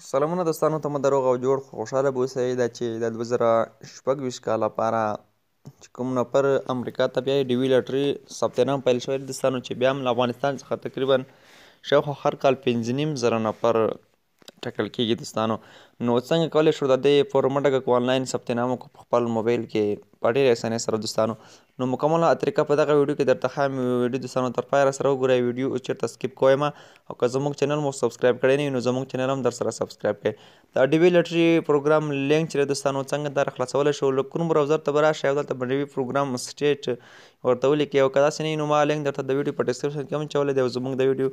سلامونه دوستانو ته مو د روغ او جوړ خوشحاله به اوسئ دا چې د 2026 کال لپاره چې کوم نفر امریکا ته بیایي ډي وي لاټري ثبت نام پیل شوی دی دوستانو چې بیا هم له افغانستان څخه تقریبا شاوخوا هر کال 5.5 زره نفر ټاکل کېږي دوستانو. نو څنګه کولی شو د دې فورمه ډکه آنلاین ثبت نام وکړو په خپل موبایل کې په ډېرې اسانۍ سره دوستانو. نو مکمله طریقه په دغه ویډیو کې درته ښایم. ویډیو دوستانو تر پایه راسره وګورئ. ویډیو چېرته سکیپ کوئ مه، او که زموږ چینل مو سبسکرایب کړی نه وي نو زموږ چینل هم در سره سبسکرایب کړئ. دا ډي وي لاټري پروګرام لینک چې دی دوستانو څنګه دا خلاصولی شو، له کروم براوزر ته به راشئ او دلته به ډي وي پروګرام سټیټ ورته ولیکئ، او که داسې نه وي نو ما لینک درته د ویډیو په ډسکرپشن کې هم اچولی دی، او زموږ د ویډیو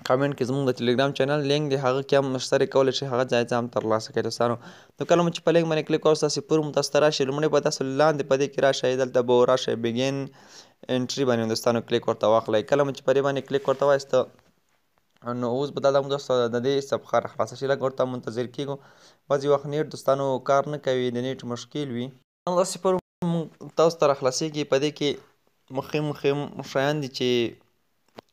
کامنټ کې زموږ د ټلیګرام چینل لینک دی، هغه کې هم مشترک کولی شئ، هغه جایزه هم ترلاسه کړئ دوستانو. نو کله مو چې په لینک باندې کلیک کوئ ستاسې فورم تاسو ته راشي، لومړی به تاسو لاندې په دې کې راشئ، دلته به راشئ بګین انټري باندې دوستانو کلیک ورته واخلئ. کله مو چې په دې باندې کلیک ورته وایسته نو اوس به دا دوستو د دې صفحه راخلاصه شي، لږ ورته منتظر کېږو. بعضې وخت نیټ دوستانو کار نه کوي، د نیټ مشکل وي. داسې فورم تاسو ته راخلاصېږي، په دې کې مخیم شیان دي چې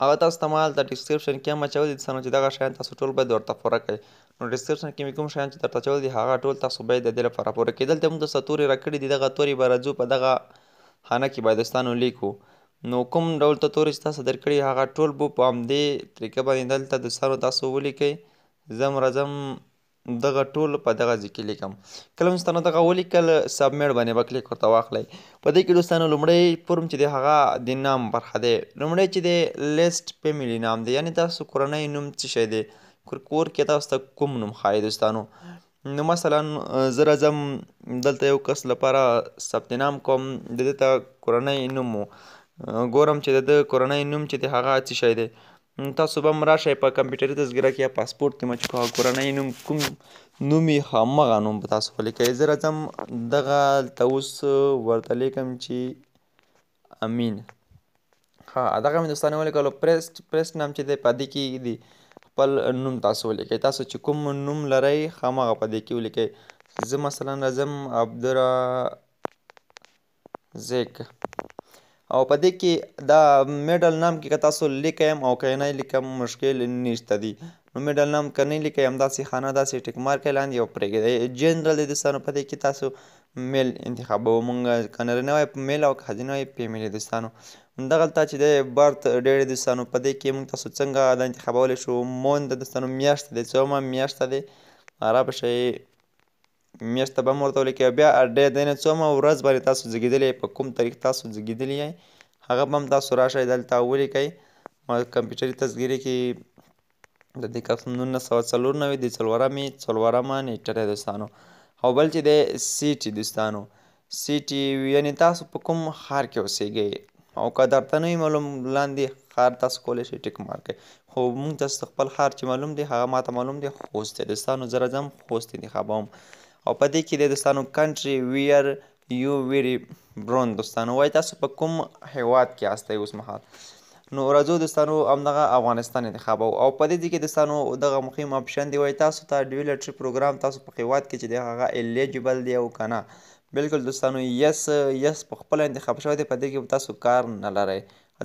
هغه تاسو ته ما هلته ډسکرپشن کې هم اچولي دي دوستانو چې دغه شیان تاسو ټول باید ورته پوره کړئ. نو ډسکرپشن کې مې کوم شیان چې درته اچولي دي هغه ټول تاسو باید د دې لپاره پوره کړئ. دلته موږ درته تورې راکړي دي، دغه تورې به راځو په دغه خانه کې باید دوستانو لیکو. نو کوم ډول ته تورې چې تاسو درکړي هغه ټول به په همدې طریقه باندې دلته دوستانو تاسو ولیکئ. زه هم راځم دغه ټول په دغه ځای کې لیکم. کله مو دوستانو دغه ولیکل سبمیټ باندې به کلیک ورته واخلئ. په دې کې دوستانو لومړی فورم چې دی هغه د نام برخه دی. لومړی چې دی لیسټ فیملی نام دی، یعنې تاسو کورنۍ نوم څه شی دی، کور کې تاسو ته کوم نوم ښایي دوستانو. نو مثلا زه راځم دلته یو کس لپاره ثبت نام کوم، د ده ته کورنۍ نوم ګورم چې د ده کورنۍ نوم چې دی هغه څه شی دی. تاسو به هم راشئ په کمپیوټري تذکره کې یا پاسپورټ کې چې کوم کورنۍ نوم کوم نوم وي همغه نوم به تاسو ولیکئ. زه راځم دغلته اوس ورته لیکم چې امین. دغه مې دوستانو ولیکلو. پریسټ نام چې دی په دې کې دی خپل نوم تاسو ولیکئ. تاسو چې کوم نوم لرئ همغه په دې کې ولیکئ. زه مثلا راځم عبدالرزاق، او په دې کې دا میډل نام کې که تاسو لیکئ هم او که نه لیکم مشکل نشته دی. نو میډل نام که نه لیکئ همداسې خانه داسې ټیک مارک یې لاندې او پرېږدئ. جنرال دی دوستانو، په دې کې تاسو میل انتخابوو، مونږ که نارینه وای میل او که ښځینه وای فیمیل دوستانو. دغلته چې دی برت ډیټ دی دوستانو، په دې کې مونږ تاسو څنګه دا انتخابولی شو. موند دوستانو میاشت دی، څومه میاشته دی را به شئ میاشت ته به هم ورته ولیکئ. بیا ډیټ دی نه څومه ورځ باندې تاسو زیږېدلي په کوم تاریخ تاسو زیږېدلي یئ هغه به هم تاسو راشئ دلته ولیکئ. کمپیوټري تذکرې کې د دې کس 1994 د څلورمه نیټه دی دوستانو. او بل چې دی سیټي دوستانو، سیټي یعنې تاسو په کوم ښار کې اوسیږئ، او که درته نه وي معلوم لاندې ښار تاسو کولی شئ ټیک مارک کړئ. خو مونږ تاسو خپل ښار چې معلوم دی هغه ماته معلوم دی خوست دی دوستانو. زه راځم خوست انتخابوم، او په دې کې دی دوستانو کنټري ویر یو ویری برون دوستانو، وایي تاسو په کوم هیواد کې یاستئ اوس مهال. نو راځو دوستانو همدغه افغانستان انتخابوو، او په دې ځای کې دوستانو دغه مهم اپشن دی، وایي تاسو ته ډي وي لاټري پروګرام تاسو په هیواد کې چې دی هغه الیجیبل دی او که نه. بلکل دوستانو یس په خپله انتخاب شوی دی، په دې کې تاسو کار نه لرئ،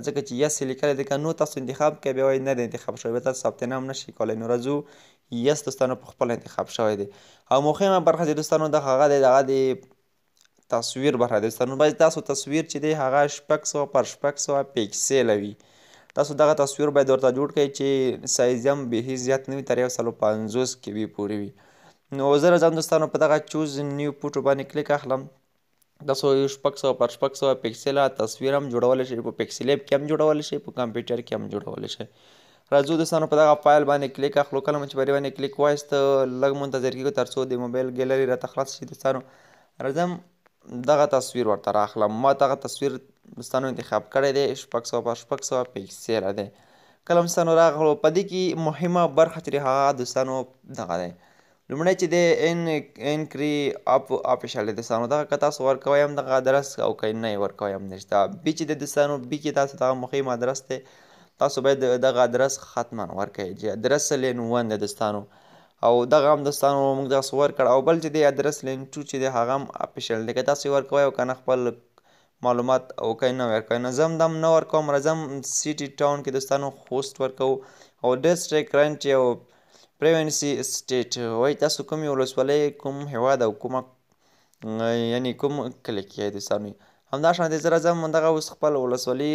ځکه چې یس یې لیکلی دی. که نو تاسو انتخاب کوئ بیا وایي نه دی انتخاب شوی، بیا تاسو ثبت نام نشئ کولی. نو راځو یس دوستانو په خپله انتخاب شوی دی. او مهمه برخه چې دوستانو دغه هغه دی، دغه د تصویر برخه دی دوستانو. باید تاسو تصویر چې دی هغه 600 پر 600 پیکسله وي. تاسو دغه تصویر باید ورته جوړ کړئ چې سایز هم بیخي زیات نه وي، تر 150 KB پورې وي. نو زه راځم دوستانو په دغه چوز نیو فوټو باندې کلیک اخلم. تاسو 600 پر 600 پیکسله تصویر هم جوړولی شئ، په پیکسل ایپ کې هم جوړولی شئ، په کمپیوټر کې هم جوړولی شئ. راځو دوستانو په دغه فایل باندې کلیک اخلو. کله مو چې په دې باندې کلیک وایسته لږ منتظر کېږو تر څو د موبایل ګیلري راته خلاص شي دوستانو. راځم دغه تصویر ورته راخلم. ما دغه تصویر دوستانو انتخاب کړی دی، 600 پر 600 پیکسله دی. کله مو دوستانو راغلو په دې کې مهمه برخه چې دی هغه دوستانو دغه دی. لومړی چې دی انکري اپیشل دی دوستانو، دغه که تاسو ورکوئ هم دغه ادرس او که نه یې ورکوئ هم نشته. بي چې دی دوستانو بي کې تاسو دغه مهم ادرس دی، تاسو باید دغه ادرس حتما ورکوئ چې ادرس لین 1 دی دوستانو، او دغه هم دوستانو موږ دغسې ورکړ. او بل چې دی ادرس لین 2 چې دی هغه هم اپیشل دی، که تاسو یې ورکوئ او که نه خپل معلومات او که نه ورکوئ. نو زه هم دا نه ورکوم. راځم سیټي ټاون کې دوستانو خوست ورکوو، او ډسټرکټ رنټ او پریونسي سټیټ وایي تاسو کومې ولسوالۍ کوم هیواد او کومه یعنې کوم کلي کې یې دوستانو. همداشانتې زه راځم دغه اوس خپل ولسوالي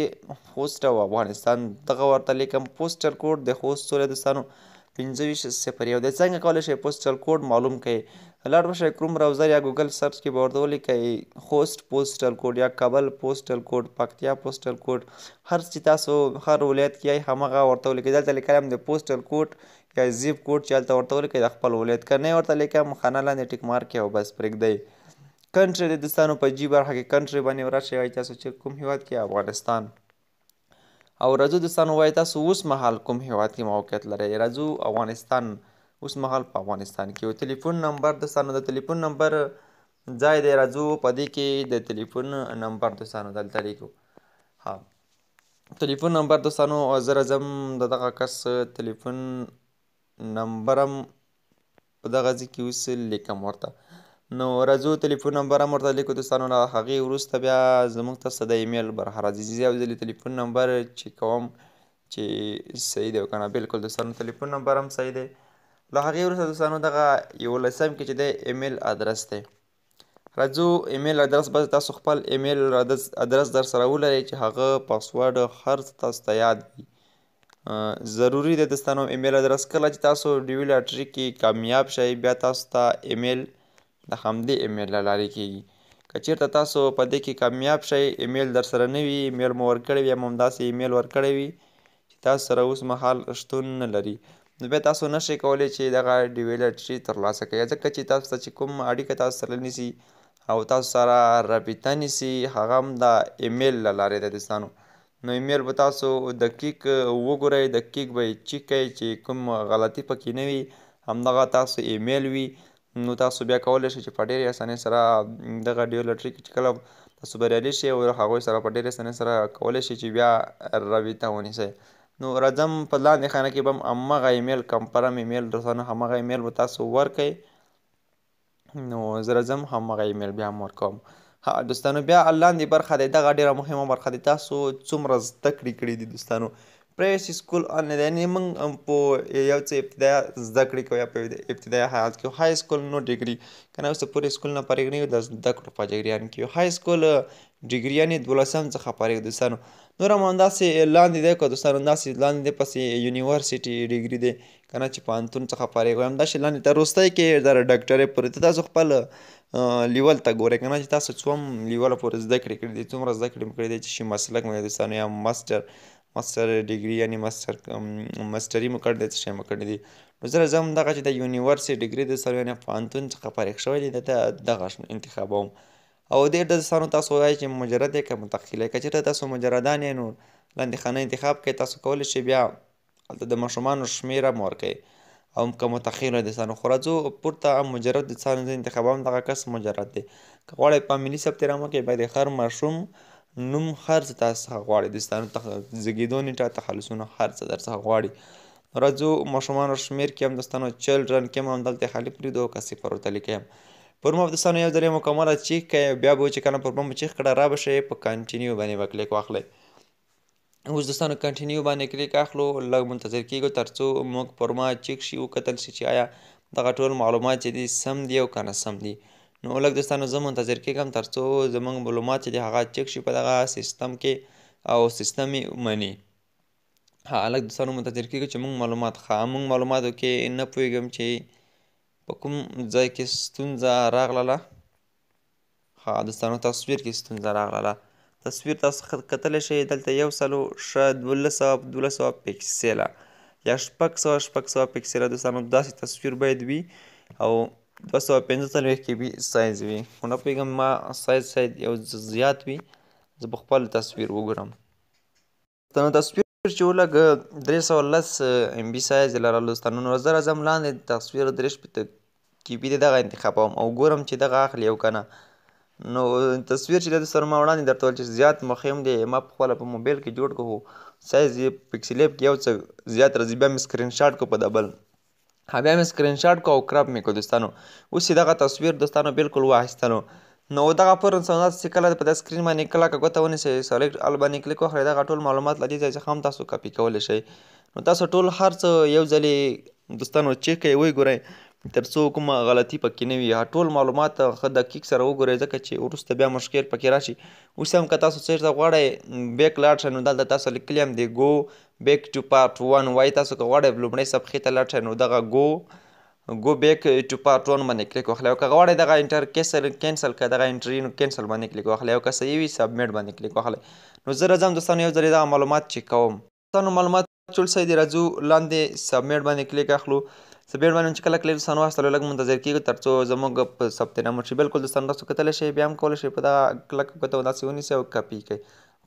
خوست او افغانستان دغه ورته لیکم. پوسټل کوډ د خوست سوری دوستانو 2501 دی. څنګه کولی شئ پوسټل کوډ معلوم کړئ؟ لاړ به شئ کروم براوزر یا ګوګل سرچ کې به ورته ولیکئ خوست پوسټل کوډ یا کابل پوسټل کوډ، پکتیا پوسټل کوډ، هر چې تاسو هر ولایت کې یای همغه ورته ولیکئ. دلته لیکلی یم د پوسټل کوډ یا زیپ کوډ چې هلته ورته ولیکئ د خپل ولایت، که نه ورته لیکم خانه لاندې ټیک مارک او بس پرېږدئ. کنټري د دوستانو په جي برخه کې کنټري باندې ورشئ، وایي تاسو چې کوم هیواد کې افغانستان. او راځو دوستانو وایي تاسو اوس مهال کوم هیواد کې موقعیت لرئ؟ راځو افغانستان. اوس مهال په افغانستان کې یو تلیفون نمبر دوستانو، د تلیفون نمبر ځای دی، راځو په دې کې د تلیفون نمبر دوستانو دلته لیکو. ها تلیفون نمبر دوستانو زه راځم د دغه کس تلیفون نمبر هم په دغه ځای کې اوس لیکم ورته. نو راځو تلیفون نمبر هم ورته لیکو دوستانو. له هغې وروسته بیا زموږ تاسو د ایمیل برخه راځي. زه یو ځلې تلیفون نمبر چک کوم چې صحیح دی که نه. بالکل دوستانو تلیفون نمبر هم صحیح دی. له هغې وروسته دوستانو دغه 11 کې چې دی ایمیل ادرس دی. راځو ایمیل ادرس به تاسو خپل ایمیل ادرس در سره ولرئ چې هغه پاسورډ هر څه تاسو ته یاد وي. ضروري دی دوستانو ایمیل ادرس. کله چې تاسو ډي وي لاټري کې کامیاب شئ بیا تاسو ته ایمیل د همدې ایمیل له لارې کیږي. که چیرته تاسو په دې کې کامیاب شئ ایمیل در سره نه وي، ایمیل مو ورکړی وي یا مو همداسې ایمیل ورکړی وي چې تاسو سره اوس مهال شتون نه لري، نو بیا تاسو نشئ کولی چې دغه ډي وي لاټري ترلاسه کړئ. ځکه چې تاسو ته چې کوم اړیکه تاسو سره نیسي او تاسو سره رابطه نیسي هغه هم د ایمیل له لارې ده دوستانو. نو ایمیل به تاسو دقیق وګورئ، دقیق به یې چیک کړئ چې کوم غلطي پکې نه وي، همدغه تاسو ایمیل وي. نو تاسو بیا کولی شئ چې په ډېرې اسانۍ سره دغه ډي وي لاټري کې چې کله تاسو بریالي شئ او هغوی سره په ډېرې اسانۍ سره کولی شئ چې بیا رابطه ونیسئ. نو راځم په لاندې خانه کې به هم همغه ایمیل کنفرم ایمیل دوستانو همغه ایمیل به تاسو ورکئ. نو زه راځم همغه ایمیل بیا هم ورکوم. ها دوستانو بیا لاندې برخه دی، دغه ډېره مهمه برخه دی. تاسو څومره زده کړې کړي دي دوستانو؟ پریویسي سکول آنلاین یعنې موږ په یو څه ابتدایه زده کړې کوو یا په ابتدایه حالت کې های سکول نو ډیګري که نه اوس پورې سکول نه فارغ نه یو د زده کړو په جریان کې های سکول ډیګري یعنې 12 څخه فارغ دوستانو. نور هم همداسې لاندې دی که دوستانو همداسې لاندې دی پسې یونیورسټي ډیګري دی که نه چې پوهنتون څخه فارغ وي، همداسې لاندې ته وروستی کې د ډاکټرۍ پورې ته تاسو خپل لیول ته ګورئ که نه چې تاسو څوم لیوله پورې زده کړې کړي دي، څومره زده کړې مو کړې دي چې مسلک مو دوستانو یا ماسټر ډیګري یعنې ماسټري مو کړی دی څه شی مو کړی دي. نو زه راځم دغه چې د یونیورسټي ډیګري دوستانو یعنې پوهنتون څخه فارغ شوی دی دغه انتخابوم. او دې دوستانو تاسو وایئ چې مجرد یې که متقل یې. که چېرته تاسو مجردان یې نو لاندې خانه انتخاب کړئ، تاسو کولی شئ بیا هلته د ماشومانو شمېره هم ورکوئ او که متخیل وي دوستانو. خو راځو پورته مجرد دوستانو زه انتخابوم دغه کس مجرد دی. که غواړئ په ملي ثبتنامه کې باید د هر ماشوم نوم هر څه تاسو څخه غواړي دوستانو، زیږېدو نیټه تخلصونه هر څه در څخه غواړي. راځو ماشومانو شمېر کې هم دوستانو چلډرن کې هم همدلته خالي پرېږدو که صفر ورته لیکئ. فورمه دوستانو یو ځل یې مکمله چیک کړئ بیا به چې کله فورمه مو چیک کړه را به شئ په کنټینیو باندې به کلیک واخلئ. اوس دوستانو کنټینیو باندې کلیک اخلو، لږ منتظر کېږو تر څو موږ فورمه چیک شي وکتل شي چې آیا دغه ټول معلومات چې دي سم دي او که نه سم دي. نو لږ دوستانو زه منتظر کېږم تر څو زموږ معلومات چې دي هغه چک شي په دغه سیستم کې او سیستم یې مني. ها لږ دوستانو منتظر کېږو چې موږ معلوماتو کې نه پوهېږم چې په کوم ځای کې ستونزه راغله. ها دوستانو تصویر کې ستونزه راغله. تصویر تاسو کتلی شئ دلته 1200 پکسله یا 600 پکسله دوستانو داسې تصویر باید وي او 245 KB سایز وي. خو نه پوهېږم ما سایز شاید یو زیات وي، زه به خپل تصویر وګورم. دوستانو تصویر چې ولږ 310 MB سایز یې لرل دوستانو. نو زه راځم لاندې تصویر 3 KB دی دغه انتخابوم او ګورم چې دغه اخلي او که نه. نو تصویر چې دی دوستانو ما وړاندې درته ویل چې زیات مخیم دی، ما پخپله په موبایل کې جوړ کړو سایز یې پکسلیب کې یو څه زیات راځي، بیا مې سکرین شاټ کړو په دبل بیا مې سکرین شاټ کړو او کرپ مې کړو دوستانو. اوس یې دغه تصویر دوستانو بالکل واخیستلو. نو دغه فورن سمداسې چې کله په دغه سکرین باندې کله که ګوته ونیسئ سلیکټ ال باندې کلیک وکړئ دغه ټول معلومات له دې ځای څخه هم تاسو کاپي کولی شئ. نو تاسو ټول هر څه یو ځلې دوستانو چیک یې وګورئ تر څو کومه غلطي پکې نه وي ټول معلومات ښه دقیق سره وګورئ ځکه چې وروسته بیا مشکل پکې راشي. اوس هم که تاسو چېرته غواړئ بیک لاړ شئ نو دلته تاسو لیکلی هم دی go back to part 1 وایي تاسو که غواړئ لومړۍ صفحې ته لاړ شئ نو دغه go back to part 1 باندې کلیک وکړئ او که غواړئ دغه انټر کینسل کړئ دغه انټري نو کینسل باندې کلیک وکړئ او که صحیح وي سبمیټ باندې کلیک وکړئ. نو زه راځم دوستانو یو ځلې دغه معلومات چک کوم. دوستانو معلومات ټول صحیح دي راځو لاندې سبمیټ باندې کلیک اخلو. سبمیټ باندې چې کله کلیک دوستانو واخیستلو لږ منتظر کېږو تر څو زموږ په ثبت نام وشي. بلکل دوستانو تاسو کتلی شئ بیا هم کولی شئ په دغه کلک ګوته داسې ونیسئ او کاپي کړئ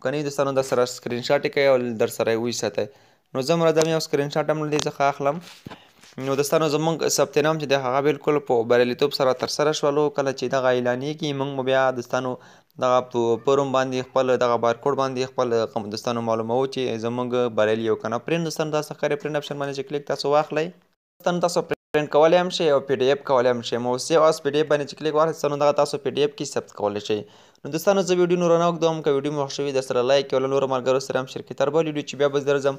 که نه دوستانو در سره سکرین شاټ یې کوئ او در سره یې وساتئ. نو زه هم راځم یو سکرین شاټ هم له دې څخه اخلم. نو دوستانو زموږ ثبت نام چې دی هغه بالکل په بریالیتوب سره ترسره شولو. کله چې دغه اعلانیږي موږ به بیا دوستانو دغه په روم باندې خپل دغه بارکوډ باندې خپل دوستانو معلوموو چې زموږ بریالي یو که نه. پرنټ دوستانو تاسو ښکاري پرنټ اپشن باندې چې کلیک تاسو واخلئ دوستانو تاسو پرنټ کولی هم شئ او پی ډي اف کولی هم شئ. مو سیو اس پی ډي اف باندې چې کلیک واخلئ دوستانو دغه تاسو پی ډي اف کې ثبت کولی شئ. نو دوستانو زه ویډیو نور نه اوږدوم که ویډیو مې خوښ شوي در سره لایک کړئ او له نورو ملګرو سره هم شیر کړئ. تر بل ویډیو چې بیا به زه درځم